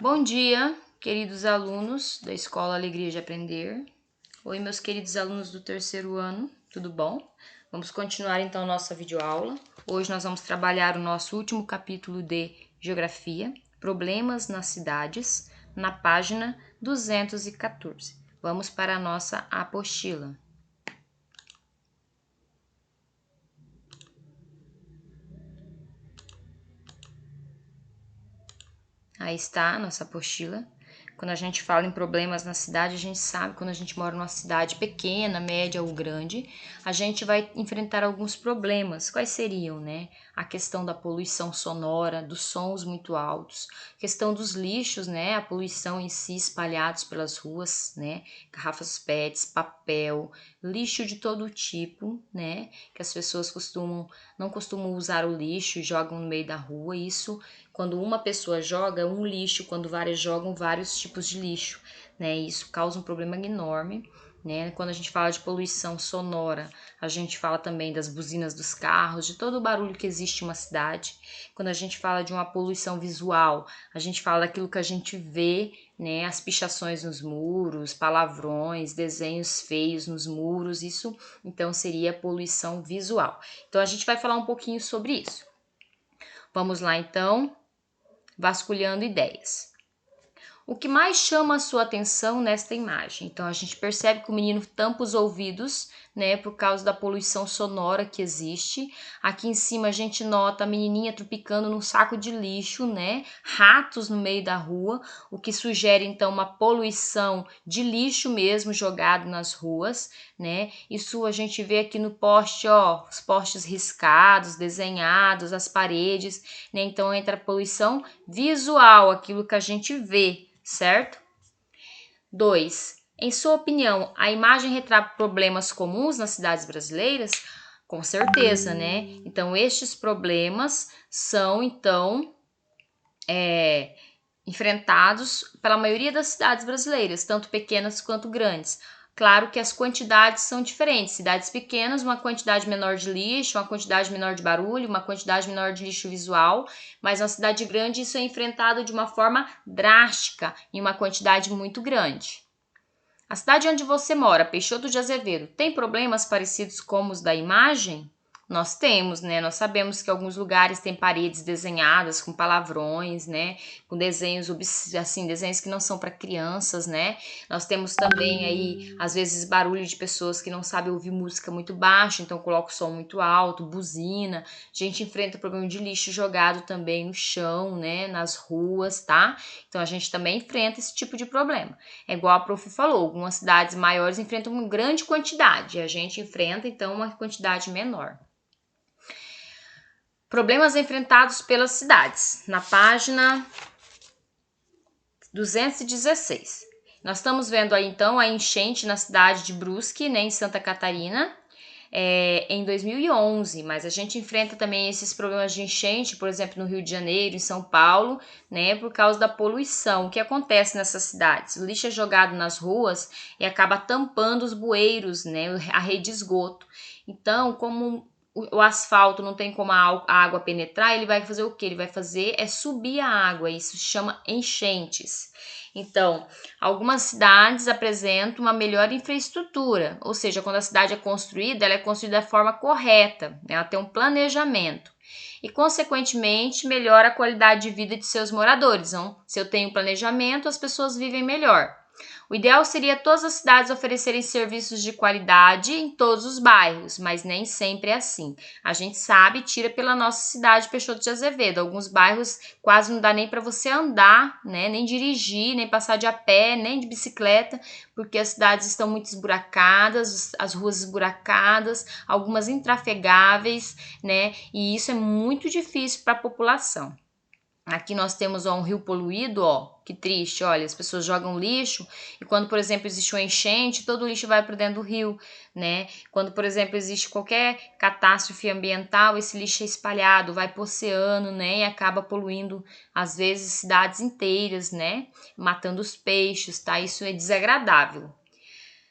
Bom dia, queridos alunos da Escola Alegria de Aprender. Oi, meus queridos alunos do terceiro ano, tudo bom? Vamos continuar então nossa videoaula. Hoje nós vamos trabalhar o nosso último capítulo de Geografia, Problemas nas Cidades, na página 214. Vamos para a nossa apostila. Aí está a nossa apostila. Quando a gente fala em problemas na cidade, a gente sabe que quando a gente mora numa cidade pequena, média ou grande, a gente vai enfrentar alguns problemas. Quais seriam, né? A questão da poluição sonora, dos sons muito altos, questão dos lixos, né? A poluição em si espalhados pelas ruas, né? Garrafas PETs, papel, lixo de todo tipo, né? Que as pessoas não costumam usar o lixo e jogam no meio da rua. Isso, quando uma pessoa joga um lixo, quando várias jogam vários tipos de lixo, né? Isso causa um problema enorme, né? Quando a gente fala de poluição sonora, a gente fala também das buzinas dos carros, de todo o barulho que existe em uma cidade. Quando a gente fala de uma poluição visual, a gente fala daquilo que a gente vê, né? As pichações nos muros, palavrões, desenhos feios nos muros, isso então seria poluição visual. Então a gente vai falar um pouquinho sobre isso. Vamos lá então, vasculhando ideias. O que mais chama a sua atenção nesta imagem? Então a gente percebe que o menino tampa os ouvidos, né, por causa da poluição sonora que existe. Aqui em cima a gente nota a menininha tropicando num saco de lixo, né, ratos no meio da rua, o que sugere então uma poluição de lixo mesmo jogado nas ruas, né? Isso a gente vê aqui no poste, ó, os postes riscados, desenhados, as paredes, né? Então entra a poluição visual, aquilo que a gente vê, certo? 2. Em sua opinião, a imagem retrata problemas comuns nas cidades brasileiras? Com certeza, né? Então, estes problemas são, então, enfrentados pela maioria das cidades brasileiras, tanto pequenas quanto grandes. Claro que as quantidades são diferentes. Cidades pequenas, uma quantidade menor de lixo, uma quantidade menor de barulho, uma quantidade menor de lixo visual, mas na cidade grande isso é enfrentado de uma forma drástica, em uma quantidade muito grande. A cidade onde você mora, Peixoto de Azevedo, tem problemas parecidos com os da imagem? Nós temos, né? Nós sabemos que alguns lugares têm paredes desenhadas com palavrões, né? Com desenhos, assim, desenhos que não são para crianças, né? Nós temos também aí, às vezes, barulho de pessoas que não sabem ouvir música muito baixo, então coloca o som muito alto, buzina. A gente enfrenta o problema de lixo jogado também no chão, né? Nas ruas, tá? Então a gente também enfrenta esse tipo de problema. É igual a prof falou, algumas cidades maiores enfrentam uma grande quantidade, a gente enfrenta então uma quantidade menor. Problemas enfrentados pelas cidades, na página 216. Nós estamos vendo aí então a enchente na cidade de Brusque, né, em Santa Catarina, em 2011, mas a gente enfrenta também esses problemas de enchente, por exemplo, no Rio de Janeiro, em São Paulo, né, por causa da poluição. O que acontece nessas cidades? O lixo é jogado nas ruas e acaba tampando os bueiros, né, a rede de esgoto. Então, como o asfalto não tem como a água penetrar, ele vai fazer o que? Ele vai fazer é subir a água, isso se chama enchentes. Então, algumas cidades apresentam uma melhor infraestrutura, ou seja, quando a cidade é construída, ela é construída da forma correta, ela tem um planejamento e, consequentemente, melhora a qualidade de vida de seus moradores. Então, se eu tenho planejamento, as pessoas vivem melhor. O ideal seria todas as cidades oferecerem serviços de qualidade em todos os bairros, mas nem sempre é assim. A gente sabe, tira pela nossa cidade Peixoto de Azevedo. Alguns bairros quase não dá nem para você andar, né? Nem dirigir, nem passar de a pé, nem de bicicleta, porque as cidades estão muito esburacadas, as ruas esburacadas, algumas intrafegáveis, né? E isso é muito difícil para a população. Aqui nós temos um rio poluído, ó, que triste, olha, as pessoas jogam lixo e quando, por exemplo, existe uma enchente, todo o lixo vai para dentro do rio, né? Quando, por exemplo, existe qualquer catástrofe ambiental, esse lixo é espalhado, vai para o oceano, né? E acaba poluindo, às vezes, cidades inteiras, né? Matando os peixes, tá? Isso é desagradável.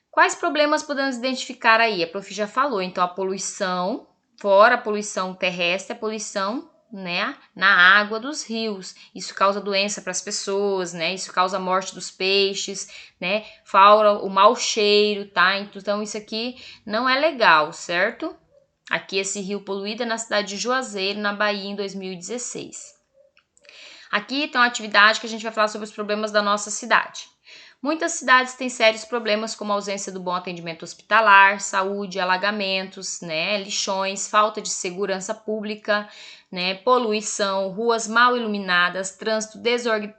Quais problemas podemos identificar aí? A prof já falou, então, a poluição, fora a poluição terrestre, a poluição né, na água dos rios. Isso causa doença para as pessoas, né? Isso causa morte dos peixes, né? Fora o mau cheiro, tá? Então isso aqui não é legal, certo? Aqui esse rio poluído é na cidade de Juazeiro, na Bahia, em 2016. Aqui tem uma atividade que a gente vai falar sobre os problemas da nossa cidade. Muitas cidades têm sérios problemas como a ausência do bom atendimento hospitalar, saúde, alagamentos, né, lixões, falta de segurança pública, né, poluição, ruas mal iluminadas, trânsito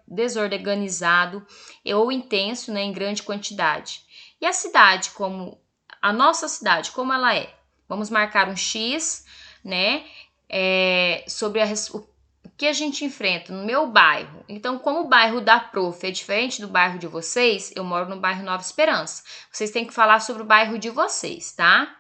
desorganizado ou intenso, né, em grande quantidade. E a cidade, como a nossa cidade, como ela é? Vamos marcar um X, né, sobre o que a gente enfrenta no meu bairro. Então, como o bairro da Prof é diferente do bairro de vocês, eu moro no bairro Nova Esperança. Vocês têm que falar sobre o bairro de vocês, tá?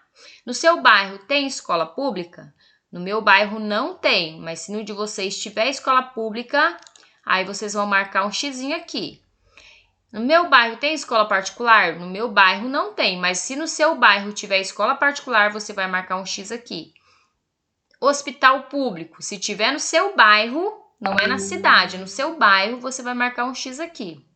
No seu bairro tem escola pública? No meu bairro não tem, mas se no de vocês tiver escola pública, aí vocês vão marcar um xizinho aqui. No meu bairro tem escola particular? No meu bairro não tem, mas se no seu bairro tiver escola particular, você vai marcar um X aqui. Hospital público, se tiver no seu bairro, não é na cidade, é no seu bairro, você vai marcar um X aqui.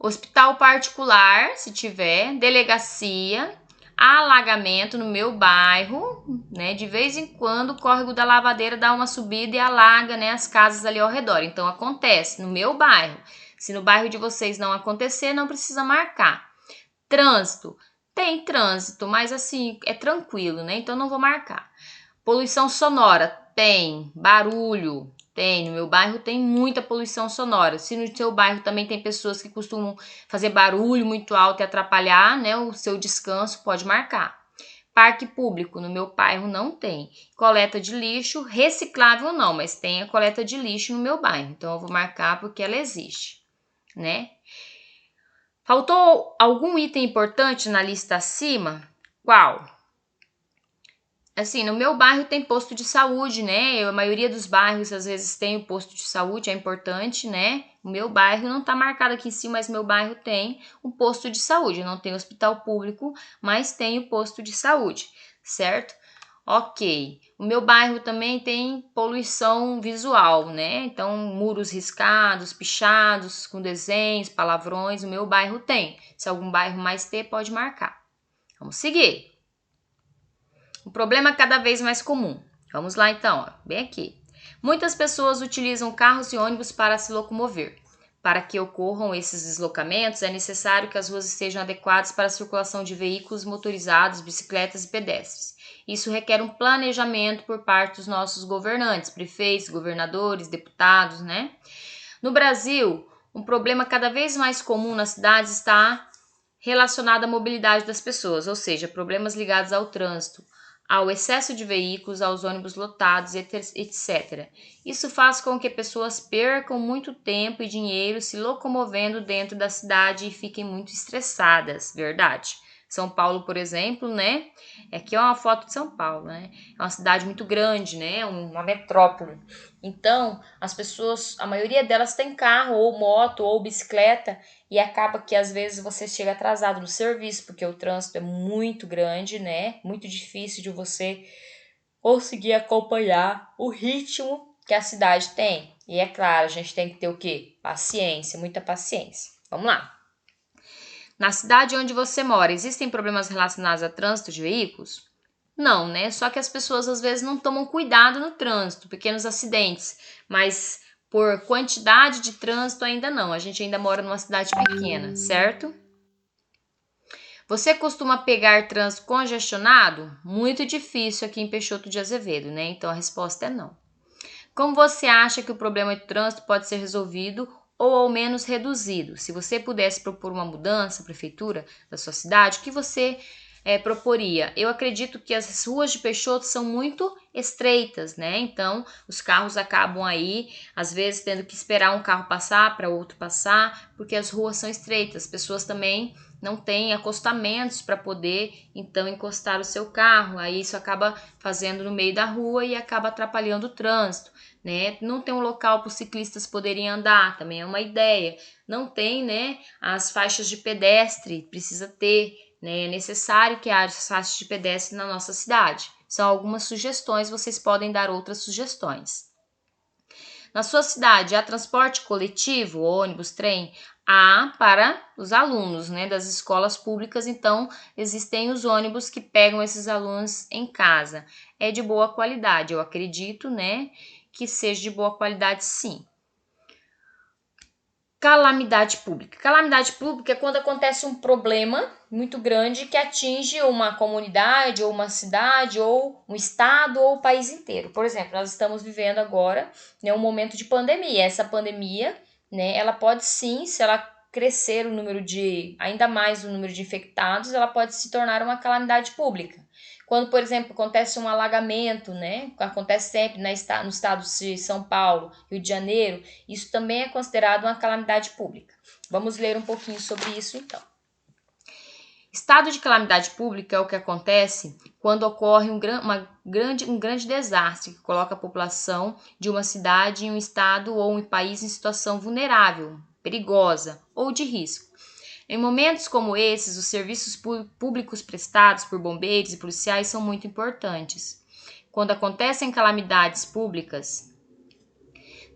Hospital particular, se tiver, delegacia, alagamento no meu bairro, né? De vez em quando o córrego da lavadeira dá uma subida e alaga, né, as casas ali ao redor. Então acontece no meu bairro. Se no bairro de vocês não acontecer, não precisa marcar. Trânsito, tem trânsito, mas assim, é tranquilo, né? Então não vou marcar. Poluição sonora, tem. Barulho, tem. No meu bairro tem muita poluição sonora. Se no seu bairro também tem pessoas que costumam fazer barulho muito alto e atrapalhar, né, o seu descanso, pode marcar. Parque público, no meu bairro não tem. Coleta de lixo, reciclável não, mas tem a coleta de lixo no meu bairro. Então eu vou marcar porque ela existe, né? Faltou algum item importante na lista acima? Qual? Assim, no meu bairro tem posto de saúde, né? A maioria dos bairros às vezes tem o posto de saúde, é importante, né? O meu bairro não tá marcado aqui em cima, mas meu bairro tem um posto de saúde. Não tem hospital público, mas tem o posto de saúde, certo? Ok. O meu bairro também tem poluição visual, né? Então, muros riscados, pichados, com desenhos, palavrões, o meu bairro tem. Se algum bairro mais ter, pode marcar. Vamos seguir. O problema é cada vez mais comum. Vamos lá então, ó, bem aqui. Muitas pessoas utilizam carros e ônibus para se locomover. Para que ocorram esses deslocamentos, é necessário que as ruas estejam adequadas para a circulação de veículos motorizados, bicicletas e pedestres. Isso requer um planejamento por parte dos nossos governantes, prefeitos, governadores, deputados, né? No Brasil, um problema cada vez mais comum nas cidades está relacionado à mobilidade das pessoas, ou seja, problemas ligados ao trânsito, ao excesso de veículos, aos ônibus lotados, etc. Isso faz com que pessoas percam muito tempo e dinheiro se locomovendo dentro da cidade e fiquem muito estressadas, verdade? São Paulo, por exemplo, né? Aqui é uma foto de São Paulo, né? É uma cidade muito grande, né? Uma metrópole. Então, as pessoas, a maioria delas tem carro, ou moto, ou bicicleta, e acaba que às vezes você chega atrasado no serviço, porque o trânsito é muito grande, né? Muito difícil de você conseguir acompanhar o ritmo que a cidade tem. E é claro, a gente tem que ter o quê? Paciência, muita paciência. Vamos lá. Na cidade onde você mora, existem problemas relacionados a trânsito de veículos? Não, né? Só que as pessoas às vezes não tomam cuidado no trânsito, pequenos acidentes, mas por quantidade de trânsito ainda não. A gente ainda mora numa cidade pequena, certo? Você costuma pegar trânsito congestionado? Muito difícil aqui em Peixoto de Azevedo, né? Então a resposta é não. Como você acha que o problema de trânsito pode ser resolvido ou ao menos reduzido? Se você pudesse propor uma mudança, prefeitura da sua cidade, o que você proporia? Eu acredito que as ruas de Peixoto são muito estreitas, né? Então, os carros acabam aí, às vezes, tendo que esperar um carro passar para outro passar, porque as ruas são estreitas. As pessoas também não têm acostamentos para poder, então, encostar o seu carro. Aí isso acaba fazendo no meio da rua e acaba atrapalhando o trânsito, né? Não tem um local para os ciclistas poderem andar, também é uma ideia. Não tem, né, as faixas de pedestre, precisa ter, né? É necessário que haja faixas de pedestre na nossa cidade, São algumas sugestões, vocês podem dar outras sugestões. Na sua cidade, há transporte coletivo, ônibus, trem? Há para os alunos, né, das escolas públicas, então existem os ônibus que pegam esses alunos em casa. É de boa qualidade, eu acredito, né, que seja de boa qualidade, sim. Calamidade pública. Calamidade pública é quando acontece um problema muito grande que atinge uma comunidade, ou uma cidade, ou um estado, ou o país inteiro. Por exemplo, nós estamos vivendo agora, né, um momento de pandemia. Essa pandemia, né, ela pode sim, se ela crescer o número de, ainda mais o número de infectados, ela pode se tornar uma calamidade pública. Quando, por exemplo, acontece um alagamento, né, acontece sempre no estado de São Paulo, Rio de Janeiro, isso também é considerado uma calamidade pública. Vamos ler um pouquinho sobre isso, então. Estado de calamidade pública é o que acontece quando ocorre um grande desastre que coloca a população de uma cidade em um estado ou um país em situação vulnerável, perigosa ou de risco. Em momentos como esses, os serviços públicos prestados por bombeiros e policiais são muito importantes. Quando acontecem calamidades públicas,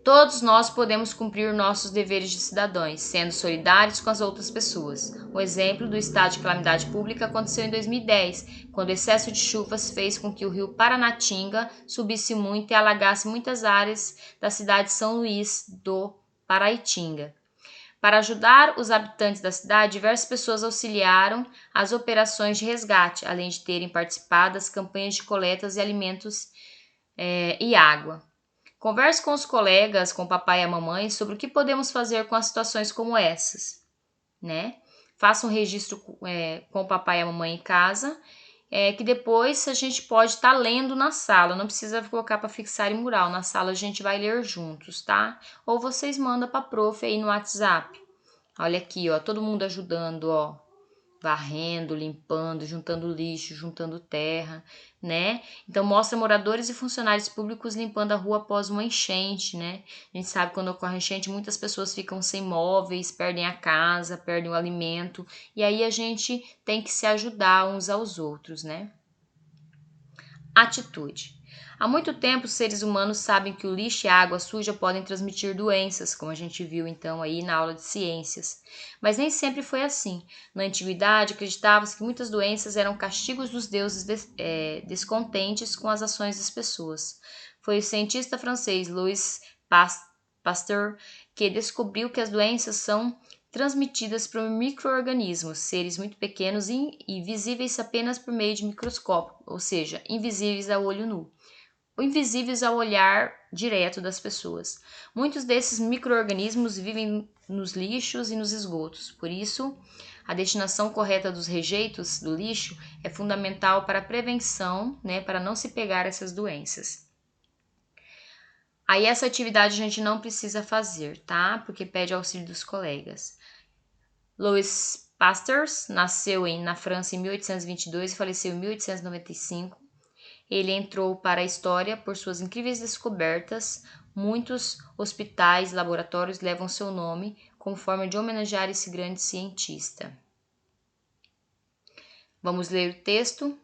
todos nós podemos cumprir nossos deveres de cidadãos, sendo solidários com as outras pessoas. O exemplo do estado de calamidade pública aconteceu em 2010, quando o excesso de chuvas fez com que o rio Paranatinga subisse muito e alagasse muitas áreas da cidade de São Luís do Paraitinga. Para ajudar os habitantes da cidade, diversas pessoas auxiliaram as operações de resgate, além de terem participado das campanhas de coletas de alimentos e água. Converse com os colegas, com o papai e a mamãe, sobre o que podemos fazer com as situações como essas, né? Faça um registro com o papai e a mamãe em casa, que depois a gente pode estar lendo na sala, não precisa colocar para fixar em mural, na sala a gente vai ler juntos, tá? Ou vocês mandam para a prof aí no WhatsApp. Olha aqui, ó, todo mundo ajudando, ó, varrendo, limpando, juntando lixo, juntando terra, né? Então mostra moradores e funcionários públicos limpando a rua após uma enchente, né? A gente sabe que quando ocorre enchente, muitas pessoas ficam sem móveis, perdem a casa, perdem o alimento, e aí a gente tem que se ajudar uns aos outros, né? Atitude. Há muito tempo, os seres humanos sabem que o lixo e a água suja podem transmitir doenças, como a gente viu então aí na aula de ciências. Mas nem sempre foi assim. Na antiguidade, acreditava-se que muitas doenças eram castigos dos deuses descontentes com as ações das pessoas. Foi o cientista francês Louis Pasteur que descobriu que as doenças são transmitidas por micro-organismos, seres muito pequenos e visíveis apenas por meio de microscópio, ou seja, invisíveis ao olho nu, ou invisíveis ao olhar direto das pessoas. Muitos desses micro-organismos vivem nos lixos e nos esgotos, por isso, a destinação correta dos rejeitos do lixo é fundamental para a prevenção, né, para não se pegar essas doenças. Aí essa atividade a gente não precisa fazer, tá? Porque pede auxílio dos colegas. Louis Pasteur nasceu na França em 1822 e faleceu em 1895. Ele entrou para a história por suas incríveis descobertas. Muitos hospitais e laboratórios levam seu nome como forma de homenagear esse grande cientista. Vamos ler o texto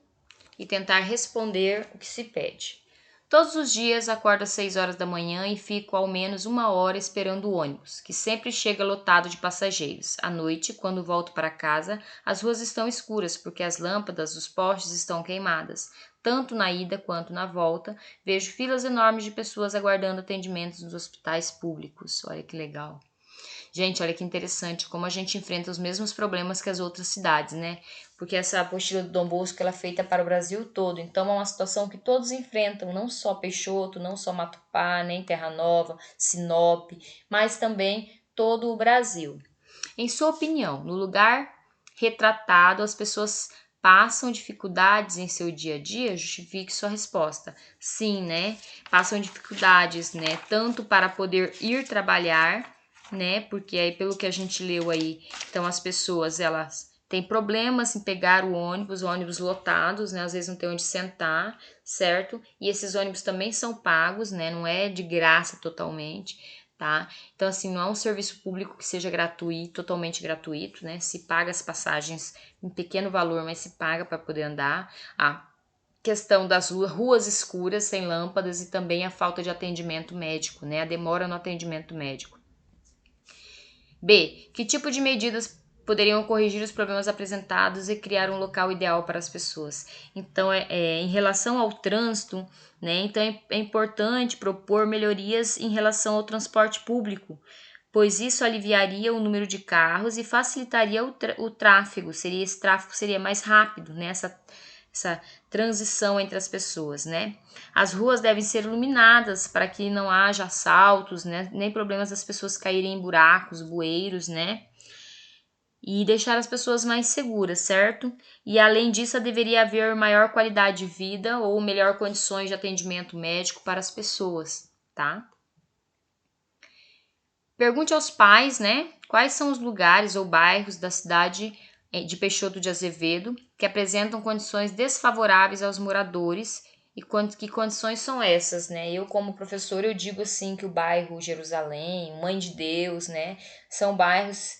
e tentar responder o que se pede. Todos os dias acordo às 6 horas da manhã e fico ao menos 1 hora esperando o ônibus, que sempre chega lotado de passageiros. À noite, quando volto para casa, as ruas estão escuras porque as lâmpadas dos postes estão queimadas. Tanto na ida quanto na volta, vejo filas enormes de pessoas aguardando atendimentos nos hospitais públicos. Olha que legal. Gente, olha que interessante como a gente enfrenta os mesmos problemas que as outras cidades, né? Porque essa apostila do Dom Bosco ela é feita para o Brasil todo, então é uma situação que todos enfrentam, não só Peixoto, não só Matupá, nem Terra Nova, Sinop, mas também todo o Brasil. Em sua opinião, no lugar retratado, as pessoas passam dificuldades em seu dia a dia? Justifique sua resposta. Sim, né? Passam dificuldades, né? Tanto para poder ir trabalhar, né? Porque aí, pelo que a gente leu aí, então as pessoas, elas têm problemas em pegar o ônibus lotados, né? Às vezes não tem onde sentar, certo? E esses ônibus também são pagos, né? Não é de graça totalmente, tá? Então, assim, não é um serviço público que seja gratuito, totalmente gratuito, né? Se paga as passagens em pequeno valor, mas se paga para poder andar. questão das ruas escuras, sem lâmpadas e também a falta de atendimento médico, né? A demora no atendimento médico. B. Que tipo de medidas poderiam corrigir os problemas apresentados e criar um local ideal para as pessoas? Então, em relação ao trânsito, né? Então, é importante propor melhorias em relação ao transporte público, pois isso aliviaria o número de carros e facilitaria o tráfego. Esse tráfego seria mais rápido, né? Essa transição entre as pessoas, né? As ruas devem ser iluminadas para que não haja assaltos, né? Nem problemas das pessoas caírem em buracos, bueiros, né? E deixar as pessoas mais seguras, certo? E além disso, deveria haver maior qualidade de vida ou melhor condições de atendimento médico para as pessoas, tá? Pergunte aos pais, né? Quais são os lugares ou bairros da cidade de Peixoto de Azevedo que apresentam condições desfavoráveis aos moradores e que condições são essas, né? Eu, como professora, eu digo assim que o bairro Jerusalém, Mãe de Deus, né? São bairros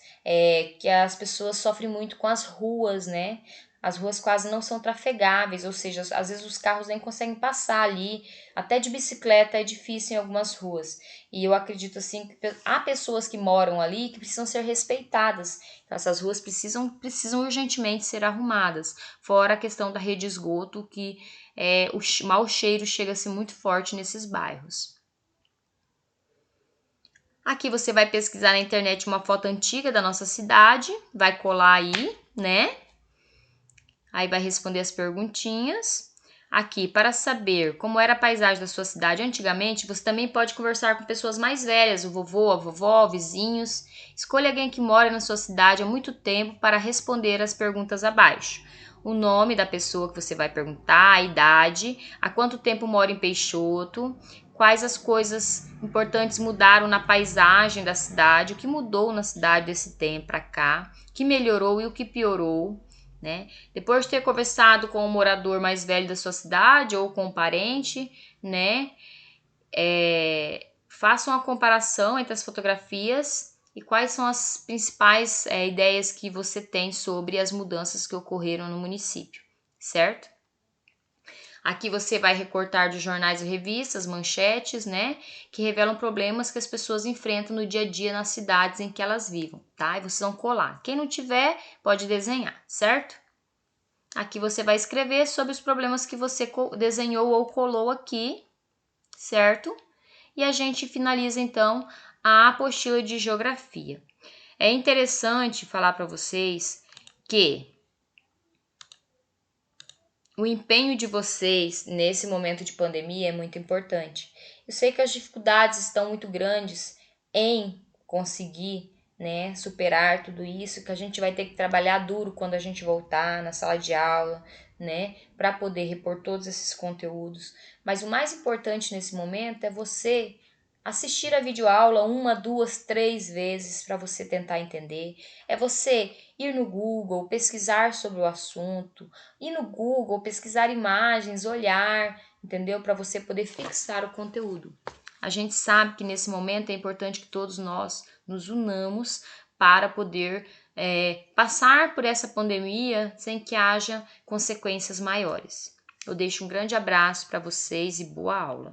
que as pessoas sofrem muito com as ruas, né? As ruas quase não são trafegáveis, ou seja, às vezes os carros nem conseguem passar ali, até de bicicleta é difícil em algumas ruas. E eu acredito assim que há pessoas que moram ali que precisam ser respeitadas. Então, essas ruas precisam urgentemente ser arrumadas. Fora a questão da rede de esgoto, que o mau cheiro chega a ser muito forte nesses bairros. Aqui você vai pesquisar na internet uma foto antiga da nossa cidade, vai colar aí, né? Aí vai responder as perguntinhas. Aqui, para saber como era a paisagem da sua cidade antigamente, você também pode conversar com pessoas mais velhas, o vovô, a vovó, vizinhos. Escolha alguém que mora na sua cidade há muito tempo para responder as perguntas abaixo. O nome da pessoa que você vai perguntar, a idade, há quanto tempo mora em Peixoto, quais as coisas importantes mudaram na paisagem da cidade, o que mudou na cidade desse tempo para cá, o que melhorou e o que piorou. Né? Depois de ter conversado com o morador mais velho da sua cidade ou com um parente, né? Faça uma comparação entre as fotografias e quais são as principais ideias que você tem sobre as mudanças que ocorreram no município, certo? Aqui você vai recortar de jornais e revistas, manchetes, né? Que revelam problemas que as pessoas enfrentam no dia a dia nas cidades em que elas vivem, tá? E vocês vão colar. Quem não tiver, pode desenhar, certo? Aqui você vai escrever sobre os problemas que você desenhou ou colou aqui, certo? E a gente finaliza então a apostila de geografia. É interessante falar para vocês que o empenho de vocês nesse momento de pandemia é muito importante. Eu sei que as dificuldades estão muito grandes em conseguir, né, superar tudo isso, que a gente vai ter que trabalhar duro quando a gente voltar na sala de aula, né, para poder repor todos esses conteúdos. Mas o mais importante nesse momento é você assistir a videoaula 1, 2, 3 vezes para você tentar entender. É você ir no Google, pesquisar sobre o assunto, ir no Google, pesquisar imagens, olhar, entendeu? Para você poder fixar o conteúdo. A gente sabe que nesse momento é importante que todos nós nos unamos para poder passar por essa pandemia sem que haja consequências maiores. Eu deixo um grande abraço para vocês e boa aula.